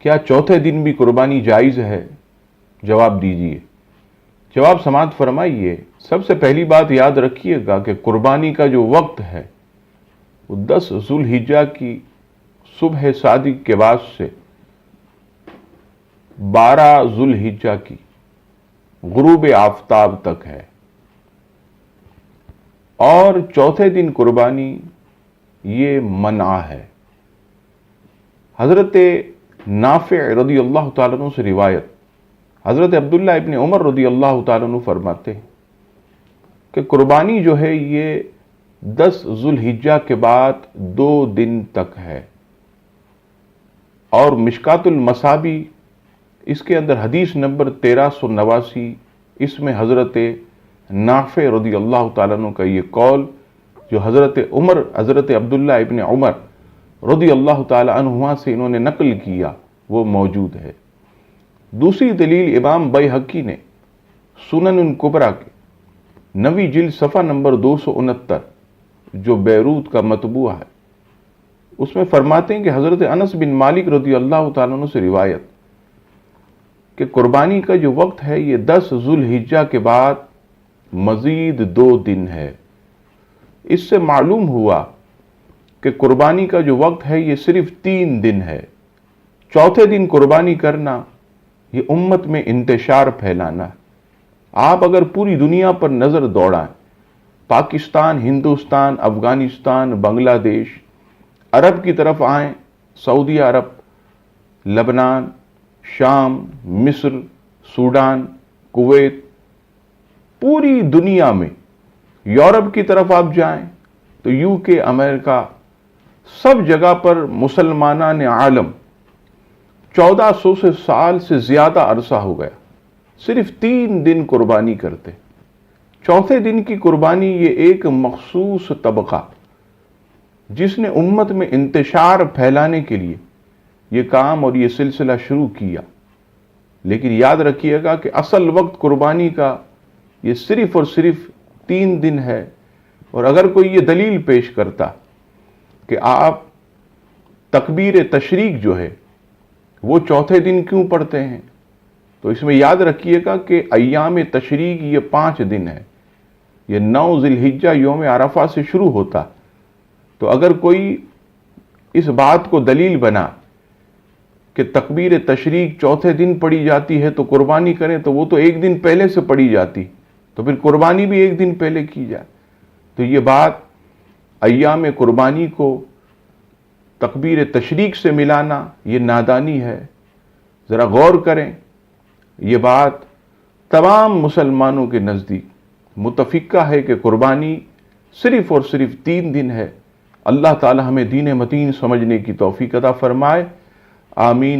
کیا چوتھے دن بھی قربانی جائز ہے؟ جواب دیجئے۔ جواب سماعت فرمائیے۔ سب سے پہلی بات یاد رکھیے گا کہ قربانی کا جو وقت ہے وہ 10 ذوالحجہ کی صبح صادق کے بعد سے 12 ذوالحجہ کی غروب آفتاب تک ہے، اور چوتھے دن قربانی یہ منع ہے۔ حضرت نافع رضی اللہ تعالیٰ عنہ سے روایت، حضرت عبداللہ ابن عمر رضی اللہ تعالیٰ عنہ فرماتے ہیں کہ قربانی جو ہے یہ 10 ذوالحجہ کے بعد 2 دن تک ہے، اور مشکات المصابی اس کے اندر حدیث نمبر 1389، اس میں حضرت نافع رضی اللہ تعالیٰ عنہ کا یہ قول جو حضرت عبداللہ ابن عمر رضی اللہ تعالیٰ عنہما سے انہوں نے نقل کیا وہ موجود ہے۔ دوسری دلیل امام بیہقی نے سنن الکبریٰ کے 9ویں جلد صفحہ نمبر 269 جو بیروت کا مطبوع ہے، اس میں فرماتے ہیں کہ حضرت انس بن مالک رضی اللہ تعالیٰ عنہ سے روایت کہ قربانی کا جو وقت ہے یہ 10 ذوالحجہ کے بعد مزید 2 دن ہے۔ اس سے معلوم ہوا کہ قربانی کا جو وقت ہے یہ صرف 3 دن ہے۔ چوتھے دن قربانی کرنا یہ امت میں انتشار پھیلانا ہے۔ آپ اگر پوری دنیا پر نظر دوڑائیں، پاکستان، ہندوستان، افغانستان، بنگلہ دیش، عرب کی طرف آئیں، سعودی عرب، لبنان، شام، مصر، سوڈان، کویت، پوری دنیا میں، یورپ کی طرف آپ جائیں تو UK، امریکہ، سب جگہ پر مسلمانان عالم 1400 سال سے زیادہ عرصہ ہو گیا صرف 3 دن قربانی کرتے۔ چوتھے دن کی قربانی یہ ایک مخصوص طبقہ جس نے امت میں انتشار پھیلانے کے لیے یہ کام اور یہ سلسلہ شروع کیا، لیکن یاد رکھیے گا کہ اصل وقت قربانی کا یہ صرف اور صرف 3 دن ہے۔ اور اگر کوئی یہ دلیل پیش کرتا کہ آپ تکبیر تشریق جو ہے وہ چوتھے دن کیوں پڑھتے ہیں، تو اس میں یاد رکھیے گا کہ ایام تشریق یہ 5 دن ہے، یہ 9 ذوالحجہ یوم عرفہ سے شروع ہوتا۔ تو اگر کوئی اس بات کو دلیل بنا کہ تکبیر تشریق چوتھے دن پڑھی جاتی ہے تو قربانی کریں، تو وہ تو 1 دن پہلے سے پڑھی جاتی، تو پھر قربانی بھی 1 دن پہلے کی جائے۔ تو یہ بات ایام قربانی کو تکبیر تشریق سے ملانا یہ نادانی ہے۔ ذرا غور کریں، یہ بات تمام مسلمانوں کے نزدیک متفقہ ہے کہ قربانی صرف اور صرف 3 دن ہے۔ اللہ تعالی ہمیں دین متین سمجھنے کی توفیق عطا فرمائے، آمین۔